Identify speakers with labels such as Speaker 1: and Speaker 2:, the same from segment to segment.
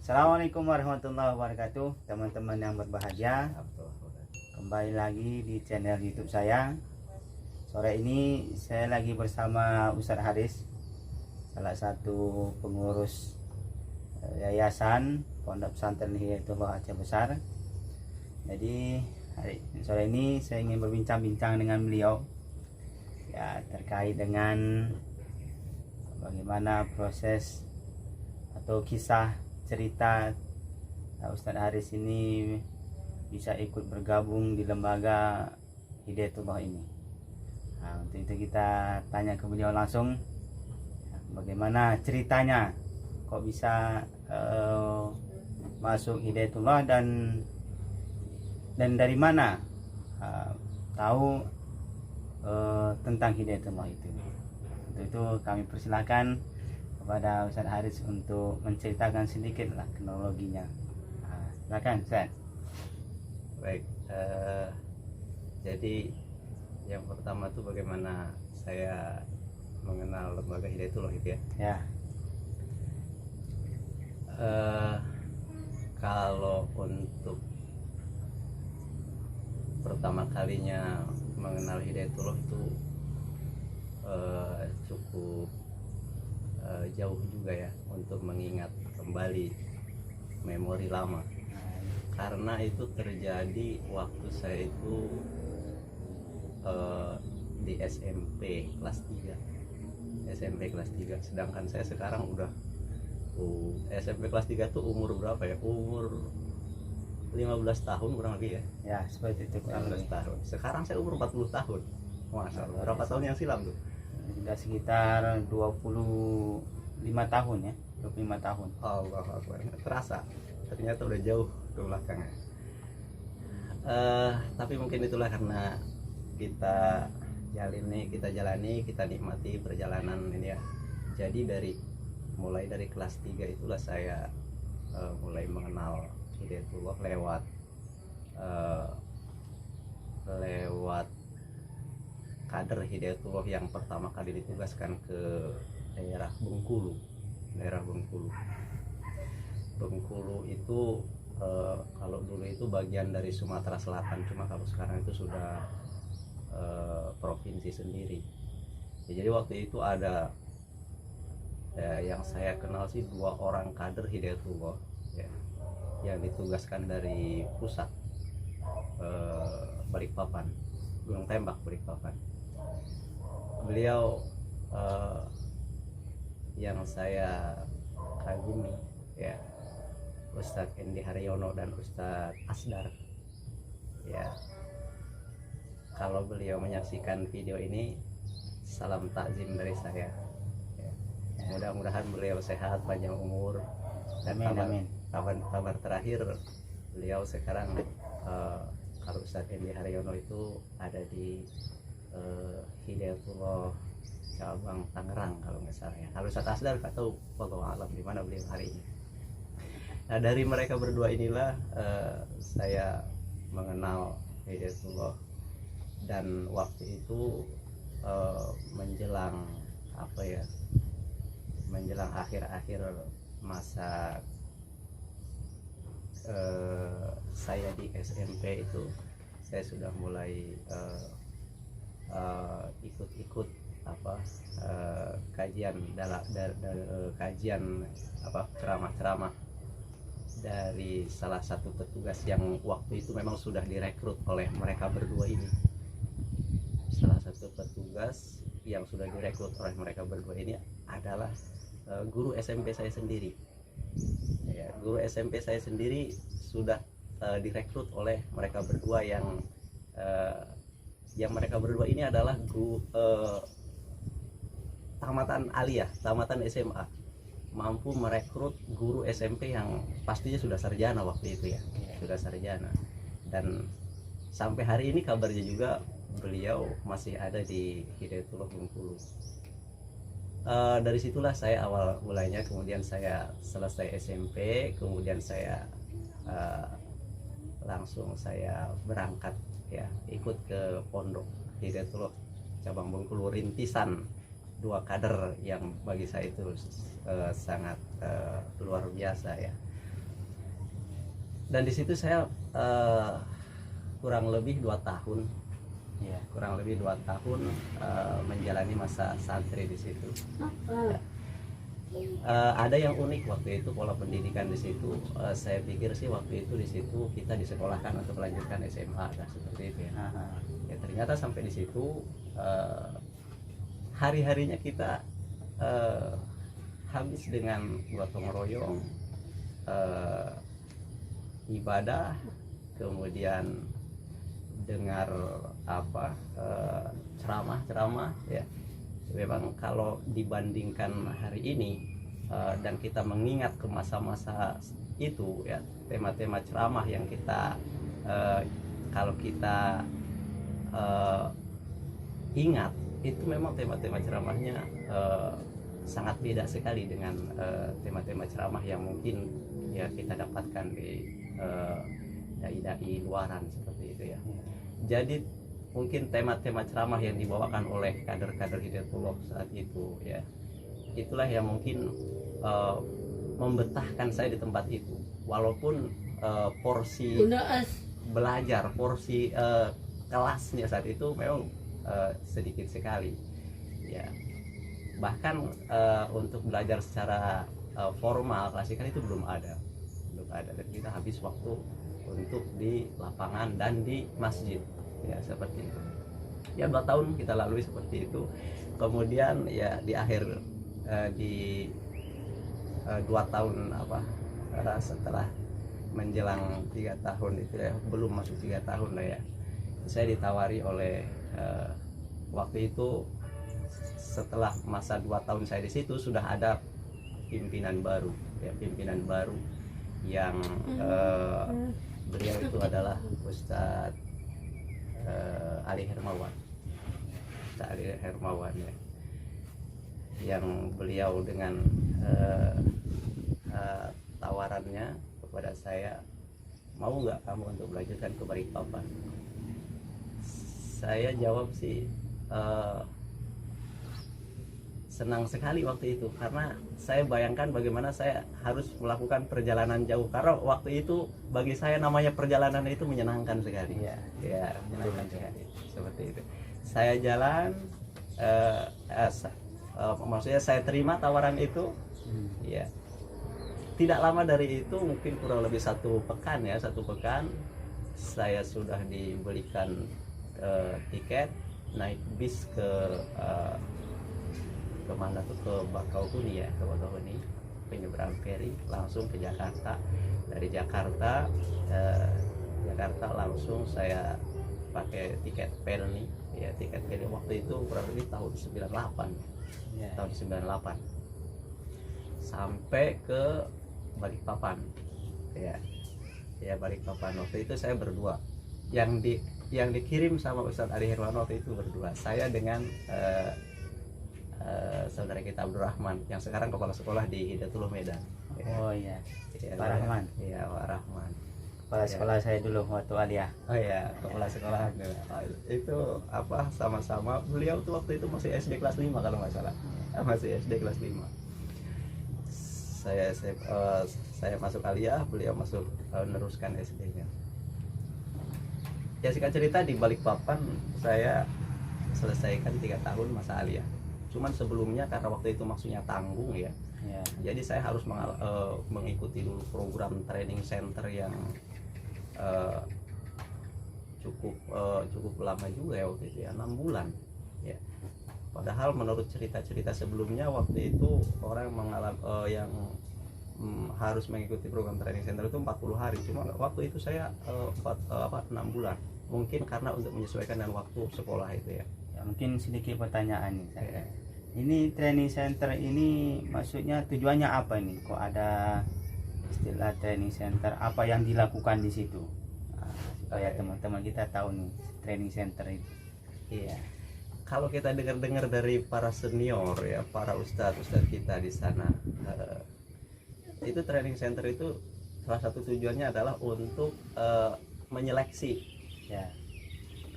Speaker 1: Assalamualaikum warahmatullahi wabarakatuh, teman-teman yang berbahagia. Kembali lagi di channel YouTube saya. Sore ini saya lagi bersama Ustadz Haris, salah satu pengurus Yayasan Pondok Pesantren Hidayatullah Aceh Besar. Jadi sore ini saya ingin berbincang-bincang dengan beliau ya terkait dengan bagaimana proses atau kisah cerita Ustadz Haris ini bisa ikut bergabung di lembaga Hidayatullah ini. Nah, untuk itu kita tanya ke beliau langsung bagaimana ceritanya kok bisa masuk Hidayatullah dan dari mana tahu tentang Hidayatullah itu. Untuk itu kami persilahkan kepada Ustadz Haris untuk menceritakan sedikit lah kronologinya. Silakan Ustadz.
Speaker 2: Baik, jadi yang pertama tuh bagaimana saya mengenal lembaga Hidayatullah gitu ya.
Speaker 1: Ya.
Speaker 2: Kalau untuk pertama kalinya mengenal Hidayatullah itu cukup jauh juga ya untuk mengingat kembali memori lama, karena itu terjadi waktu saya itu di SMP kelas 3, sedangkan saya sekarang udah SMP kelas 3 tuh umur berapa ya, umur 15 tahun kurang lebih ya.
Speaker 1: Ya, seperti itu kurang
Speaker 2: 15
Speaker 1: lebih.
Speaker 2: tahun. Sekarang saya umur 40 tahun. Masya Allah. Berapa tahun yang silam tuh?
Speaker 1: Sudah sekitar 25 tahun ya, 25 tahun.
Speaker 2: Allah Akbar. Terasa. Ternyata udah jauh ke belakangnya. Tapi mungkin itulah karena kita jalani, kita nikmati perjalanan ini ya. Jadi mulai dari kelas 3 itulah saya mulai mengenal Hidayatullah lewat kader Hidayatullah yang pertama kali ditugaskan ke daerah Bengkulu. Bengkulu itu kalau dulu itu bagian dari Sumatera Selatan, cuma kalau sekarang itu sudah provinsi sendiri. Ya, jadi waktu itu ada yang saya kenal sih 2 orang kader Hidayatullah ya, yang ditugaskan dari pusat Balikpapan, Gunung Tembak Balikpapan. Beliau yang saya kagumi ya, Ustadz Endi Haryono dan Ustadz Asdar ya. Kalau beliau menyaksikan video ini, salam takzim dari saya ya. Mudah-mudahan beliau sehat, panjang umur, dan kabar terakhir beliau sekarang kalau Ustadz Endi Haryono itu ada di Hidayatullah cabang Tangerang kalau nggak salah ya. Kalau Ustadz Asdar nggak tahu, wallahu alam di mana beliau hari ini. Nah, dari mereka berdua inilah saya mengenal Hidayatullah, dan waktu itu menjelang akhir-akhir masa saya di SMP itu, saya sudah mulai ikut kajian ceramah-ceramah dari salah satu petugas yang waktu itu memang sudah direkrut oleh mereka berdua ini. Salah satu petugas yang sudah direkrut oleh mereka berdua ini adalah guru SMP saya sendiri ya. Guru SMP saya sendiri sudah direkrut oleh mereka berdua yang mereka berdua ini adalah tamatan aliyah, tamatan SMA, mampu merekrut guru SMP yang pastinya sudah sarjana waktu itu ya, sudah sarjana. Dan sampai hari ini kabarnya juga beliau masih ada di Hidayatullah Bengkulu. Dari situlah saya awal mulanya, kemudian saya selesai SMP, kemudian saya langsung saya berangkat ya, ikut ke Pondok Hidayatullah cabang Bengkulu, rintisan 2 kader yang bagi saya itu sangat luar biasa ya. Dan di situ saya kurang lebih 2 tahun,
Speaker 1: Ya.
Speaker 2: kurang lebih 2 tahun menjalani masa santri di situ. Ya. Ada yang unik waktu itu pola pendidikan di situ. Saya pikir sih waktu itu di situ kita disekolahkan untuk melanjutkan SMA dan seperti itu ya. Ya ternyata sampai di situ hari-harinya kita habis dengan gotong royong, ibadah, kemudian dengar apa ceramah-ceramah ya. Memang kalau dibandingkan hari ini dan kita mengingat ke masa-masa itu ya, tema-tema ceramah yang kita kalau kita ingat itu memang tema-tema ceramahnya sangat beda sekali dengan tema-tema ceramah yang mungkin ya kita dapatkan di dai-dai luaran seperti itu ya. Jadi mungkin tema-tema ceramah yang dibawakan oleh kader-kader Hidayatullah saat itu ya, itulah yang mungkin membetahkan saya di tempat itu. Walaupun porsi belajar, porsi kelasnya saat itu memang sedikit sekali ya. Bahkan untuk belajar secara formal klasikal itu belum ada. Dan kita habis waktu untuk di lapangan dan di masjid ya, seperti itu ya. 2 tahun kita lalui seperti itu. Kemudian ya di akhir di 2 tahun setelah menjelang 3 tahun itu ya, belum masuk 3 tahun lah ya, saya ditawari oleh waktu itu setelah masa 2 tahun saya di situ sudah ada pimpinan baru ya, pimpinan baru yang beliau itu adalah Ustadz Ali Hermawan, Ali Hermawan ya, yang beliau dengan tawarannya kepada saya, mau nggak kamu untuk melanjutkan ke Balikpapan? Saya jawab sih senang sekali waktu itu, karena saya bayangkan bagaimana saya harus melakukan perjalanan jauh, karena waktu itu bagi saya namanya perjalanan itu menyenangkan sekali ya, menyenangkan sekali seperti itu. Saya jalan maksudnya saya terima tawaran itu ya. Tidak lama dari itu, mungkin kurang lebih 1 pekan ya, 1 pekan saya sudah dibelikan tiket naik bis ke kemana tuh, ke Bakauheni ya, ke Bakauheni, penyeberang feri langsung ke Jakarta. Dari Jakarta langsung saya pakai tiket Pelni ya, tiket Pelni waktu itu kurang lebih tahun 98 ya, tahun 98 sampai ke Balikpapan ya, Balikpapan. Waktu itu saya berdua, yang dikirim sama Ustadz Ali Hermawan waktu itu berdua, saya dengan saudara kita Abdurrahman yang sekarang kepala sekolah di Hidayatullah Medan.
Speaker 1: Oh iya,
Speaker 2: Ya,
Speaker 1: Pak Rahman.
Speaker 2: Iya, Pak Rahman.
Speaker 1: Kepala sekolah saya dulu waktu aliyah.
Speaker 2: Oh iya, kepala sekolah. Itu sama-sama beliau tuh waktu itu masih SD kelas 5 kalau nggak salah. Masih SD kelas 5. Saya masuk aliyah, beliau masuk meneruskan SD-nya. Ya singkat cerita di Balikpapan saya selesaikan 3 tahun masa aliyah. Cuman sebelumnya karena waktu itu maksudnya tanggung ya, jadi saya harus mengikuti dulu program training center yang cukup lama juga ya waktu itu ya, 6 bulan ya. Padahal menurut cerita-cerita sebelumnya waktu itu orang mengalami yang harus mengikuti program training center itu 40 hari, cuma waktu itu saya 6 bulan, mungkin karena untuk menyesuaikan dengan waktu sekolah itu ya.
Speaker 1: Mungkin sedikit pertanyaan nih saya. Ini training center ini maksudnya tujuannya apa ini? Kok ada istilah training center? Apa yang dilakukan di situ? Supaya teman-teman kita tahu nih training center itu.
Speaker 2: Iya. Kalau kita dengar-dengar dari para senior ya, para ustadz kita di sana, itu training center itu salah satu tujuannya adalah untuk menyeleksi ya,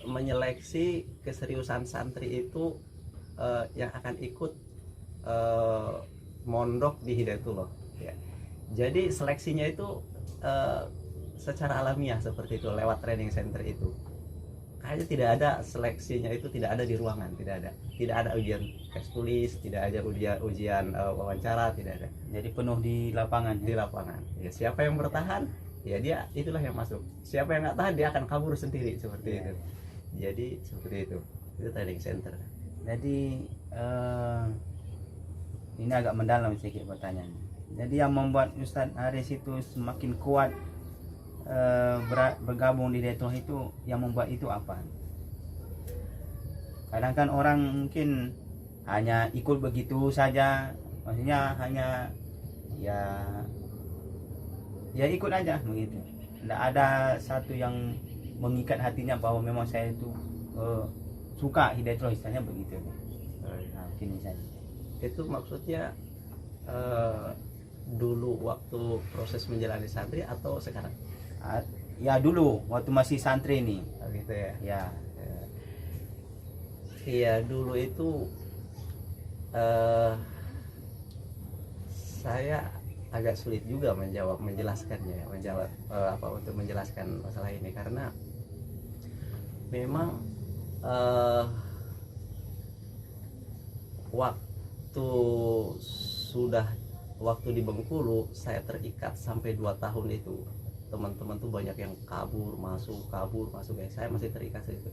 Speaker 2: menyeleksi keseriusan santri itu yang akan ikut mondok di Hidayatullah ya. Jadi seleksinya itu secara alamiah seperti itu lewat training center itu. Kayaknya tidak ada seleksinya, itu tidak ada di ruangan, tidak ada ujian teks tulis, tidak ada ujian wawancara, tidak ada.
Speaker 1: Jadi penuh di lapangan.
Speaker 2: Di lapangan ya, siapa yang bertahan ya dia itulah yang masuk, siapa yang nggak tahan dia akan kabur sendiri seperti
Speaker 1: Ya.
Speaker 2: itu. Jadi seperti itu training center.
Speaker 1: Jadi ini agak mendalam sedikit pertanyaannya. Jadi yang membuat Ustadz Haris itu semakin kuat bergabung di Detol itu, yang membuat itu apa? Kadang kan orang mungkin hanya ikut begitu saja, maksudnya hanya ya ikut aja begitu. Tidak ada satu yang mengikat hatinya bahwa memang saya itu suka Hidayatullah, istilahnya begitu. Nah, mungkin misalnya
Speaker 2: Itu maksudnya dulu waktu proses menjalani santri atau sekarang?
Speaker 1: Ya dulu waktu masih santri nih.
Speaker 2: Gitu ya.
Speaker 1: Ya.
Speaker 2: Iya dulu itu saya agak sulit juga menjelaskannya, untuk menjelaskan masalah ini, karena memang waktu di Bengkulu saya terikat sampai 2 tahun itu. Teman-teman tuh banyak yang kabur masuk ya, saya masih terikat situ.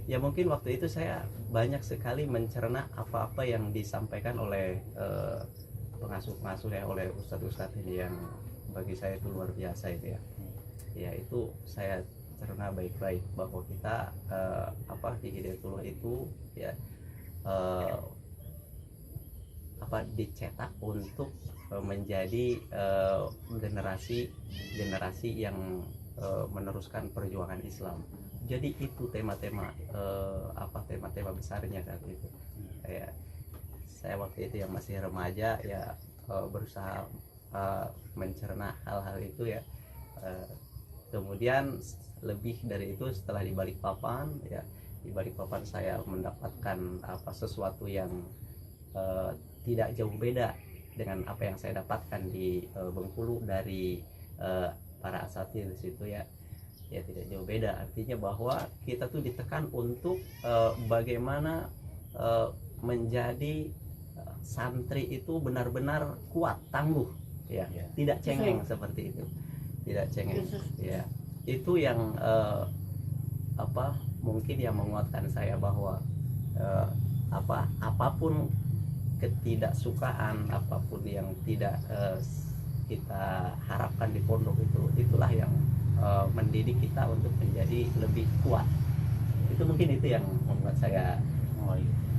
Speaker 2: Ya mungkin waktu itu saya banyak sekali mencerna apa-apa yang disampaikan oleh pengasuh-pengasuh ya, oleh ustadz-ustadz ini yang bagi saya itu luar biasa itu ya. Ya itu saya cerna baik-baik bahwa kita di Hidayatullah itu ya dicetak untuk menjadi generasi yang meneruskan perjuangan Islam. Jadi itu tema-tema tema-tema besarnya saat itu. Saya waktu itu yang masih remaja ya, berusaha mencerna hal-hal itu ya. Kemudian lebih dari itu setelah di Balikpapan ya, di Balikpapan saya mendapatkan sesuatu yang tidak jauh beda dengan apa yang saya dapatkan di Bengkulu dari para asatidz di situ ya. Ya tidak jauh beda, artinya bahwa kita tuh ditekan untuk bagaimana menjadi santri itu benar-benar kuat, tangguh ya, tidak cengeng seperti itu, tidak cengeng ya. Itu yang mungkin yang menguatkan saya bahwa apapun ketidaksukaan, apapun yang tidak kita harapkan di pondok itulah yang mendidik kita untuk menjadi lebih kuat. Itu mungkin itu yang membuat saya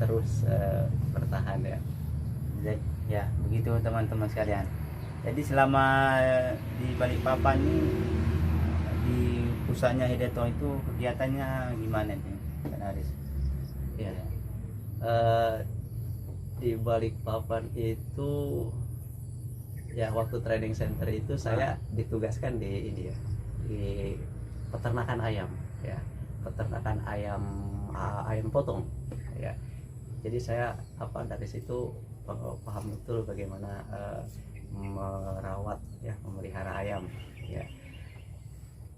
Speaker 2: terus bertahan ya.
Speaker 1: Ya begitu teman-teman sekalian. Jadi selama di Balikpapan ini, di pusatnya Hidayatullah itu kegiatannya gimana nih Kan Haris?
Speaker 2: Ya. Di Balikpapan itu ya, waktu training center itu saya ditugaskan di ini ya, di peternakan ayam ya, peternakan ayam potong ya. Jadi saya dari situ paham betul bagaimana merawat ya, memelihara ayam ya.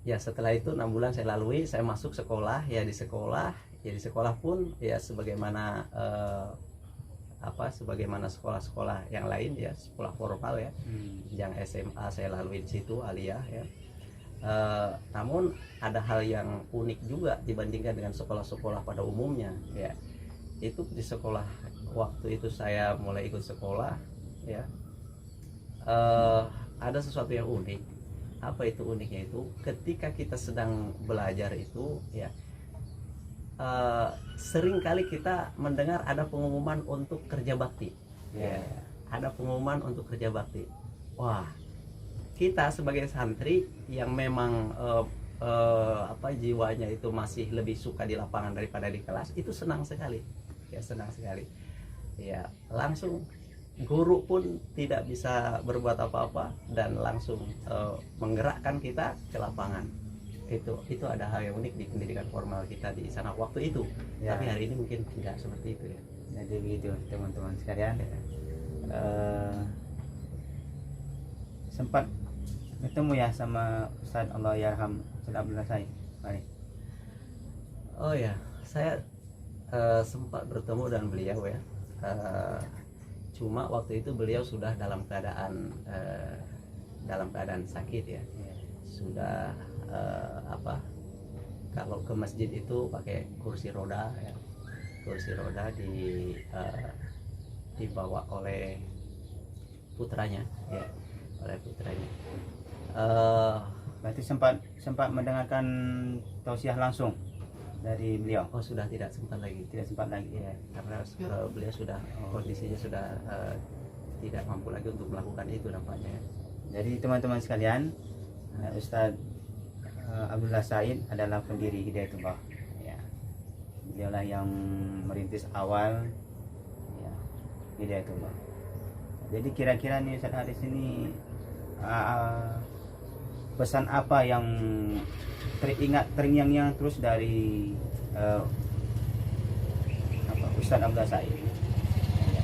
Speaker 2: Ya setelah itu 6 bulan saya lalui, saya masuk sekolah ya. Di sekolah pun ya sebagaimana sebagaimana sekolah-sekolah yang lain ya, sekolah formal ya. Yang SMA saya lalui di situ, aliyah ya. Namun ada hal yang unik juga dibandingkan dengan sekolah-sekolah pada umumnya ya. Itu di sekolah, waktu itu saya mulai ikut sekolah ya, ada sesuatu yang unik. Apa itu uniknya? Itu ketika kita sedang belajar itu ya, sering kali kita mendengar ada pengumuman untuk kerja bakti ya. Ada pengumuman untuk kerja bakti. Wah, kita sebagai santri yang memang jiwanya itu masih lebih suka di lapangan daripada di kelas, itu senang sekali ya, senang sekali ya. Langsung guru pun tidak bisa berbuat apa-apa dan langsung menggerakkan kita ke lapangan. Itu ada hal yang unik di pendidikan formal kita di sana waktu itu ya. Tapi hari ini mungkin tidak seperti itu ya.
Speaker 1: Jadi begitu teman-teman sekalian ya. Sempat ketemu ya sama Ustaz Allah Yarham Ustaz Abdullah Said. Baik.
Speaker 2: Oh ya, saya sempat bertemu dengan beliau ya. Cuma waktu itu beliau sudah dalam keadaan sakit ya. Sudah kalau ke masjid itu pakai kursi roda ya. Kursi roda dibawa oleh putranya ya, oleh putranya.
Speaker 1: Berarti sempat mendengarkan tausiah langsung dari beliau.
Speaker 2: Oh, sudah tidak sempat lagi.
Speaker 1: Tidak sempat lagi.
Speaker 2: Ya, karena beliau sudah kondisinya sudah tidak mampu lagi untuk melakukan itu nampaknya.
Speaker 1: Jadi teman-teman sekalian, Ustaz Abdullah Said adalah pendiri Hidayatullah. Ya. Beliaulah yang merintis awal ya, Hidayatullah. Jadi kira-kira nih Ustaz Haris ini pesan apa yang terngiang-ngiang terus dari Ustaz Abdullah Said ya,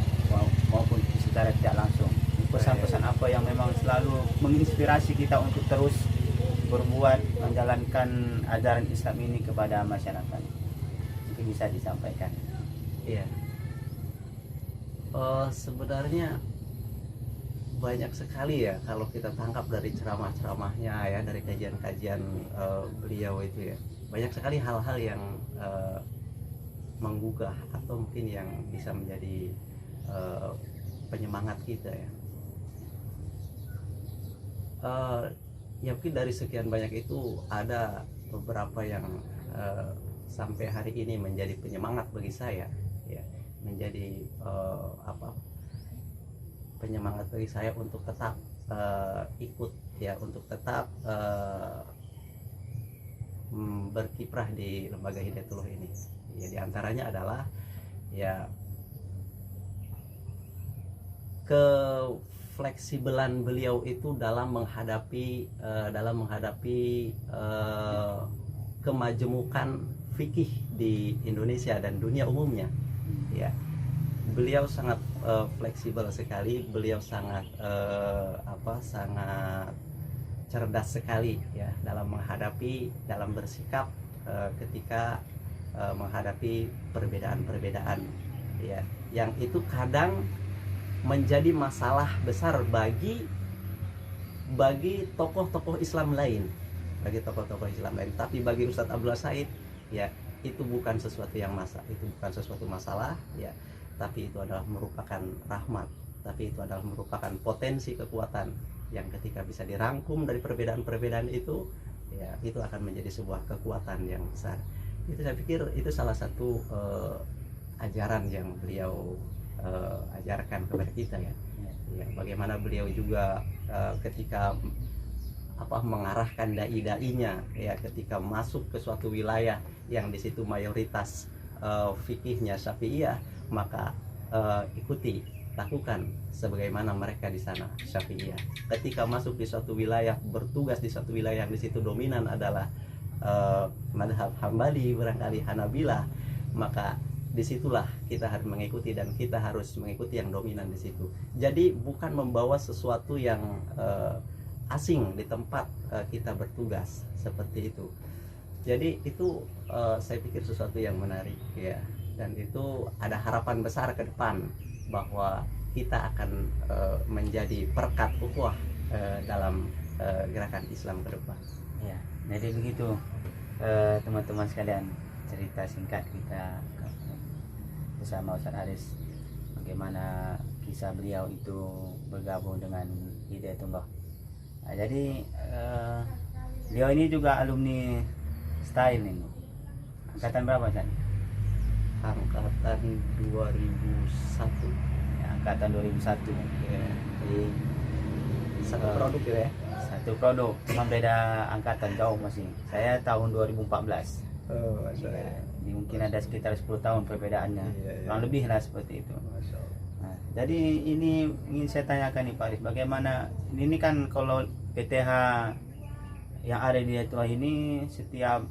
Speaker 1: maupun secara tidak langsung, pesan-pesan apa yang memang selalu menginspirasi kita untuk terus berbuat menjalankan ajaran Islam ini kepada masyarakat, mungkin bisa disampaikan.
Speaker 2: Iya. Sebenarnya banyak sekali ya kalau kita tangkap dari ceramah-ceramahnya ya, dari kajian-kajian beliau itu ya, banyak sekali hal-hal yang menggugah atau mungkin yang bisa menjadi penyemangat kita ya. Ya mungkin dari sekian banyak itu ada beberapa yang sampai hari ini menjadi penyemangat bagi saya ya, menjadi penyemangat bagi saya untuk tetap ikut ya, untuk tetap berkiprah di lembaga Hidayatullah ini ya. Diantaranya adalah ya kefleksibelan beliau itu dalam menghadapi kemajemukan fikih di Indonesia dan dunia umumnya ya. Beliau sangat fleksibel sekali, beliau sangat sangat cerdas sekali ya dalam bersikap ketika menghadapi perbedaan-perbedaan ya, yang itu kadang menjadi masalah besar bagi tokoh-tokoh Islam lain, tapi bagi Ustadz Abdullah Said ya itu bukan sesuatu masalah ya, tapi itu adalah merupakan rahmat, tapi itu adalah merupakan potensi kekuatan yang ketika bisa dirangkum dari perbedaan-perbedaan itu ya, itu akan menjadi sebuah kekuatan yang besar. Itu saya pikir itu salah satu ajaran yang beliau ajarkan kepada kita ya. Ya, bagaimana beliau juga ketika mengarahkan dai-dainya ya, ketika masuk ke suatu wilayah yang di situ mayoritas fikihnya Syafi'iyah, maka ikuti, lakukan sebagaimana mereka di sana Syafi'iyah. Ketika masuk di suatu wilayah, bertugas di suatu wilayah yang di situ dominan adalah madhab Hambali, barangkali Hanabilah, maka disitulah kita harus mengikuti, dan kita harus mengikuti yang dominan di situ. Jadi bukan membawa sesuatu yang asing di tempat kita bertugas seperti itu. Jadi itu saya pikir sesuatu yang menarik ya, dan itu ada harapan besar ke depan bahwa kita akan menjadi perekat ukhuwah dalam gerakan Islam ke depan.
Speaker 1: Ya, jadi begitu teman-teman sekalian, cerita singkat kita bersama Ustaz Haris, bagaimana kisah beliau itu bergabung dengan Hidayatullah. Nah, jadi beliau ini juga alumni STAIL ini. Angkatan berapa Ustaz?
Speaker 2: Angkatan 2001
Speaker 1: ya, angkatan 2001
Speaker 2: ya. Jadi satu produk ya,
Speaker 1: satu produk, cuma beda angkatan jauh masih. Saya tahun 2014. Ya, mungkin ada sekitar 10 tahun perbedaannya, kurang lebih lah seperti itu. Nah, jadi ini ingin saya tanyakan nih Pak Aris, bagaimana ini kan kalau PTH yang ada di Hidayatullah ini, setiap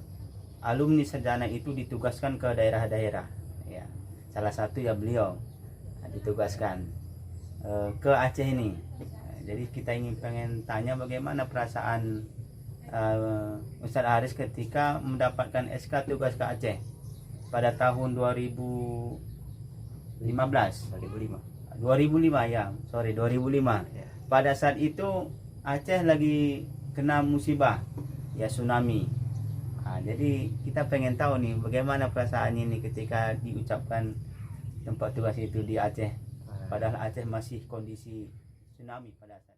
Speaker 1: alumni sarjana itu ditugaskan ke daerah-daerah ya. Salah satu ya beliau ditugaskan ke Aceh ini. Jadi kita pengen tanya bagaimana perasaan Ustadz Haris ketika mendapatkan SK tugas ke Aceh pada tahun 2005 ya, 2005.
Speaker 2: Ya.
Speaker 1: Pada saat itu Aceh lagi kena musibah ya, tsunami. Jadi kita pengen tahu nih bagaimana perasaan ini ketika diucapkan tempat tugas itu di Aceh, padahal Aceh masih kondisi tsunami pada saat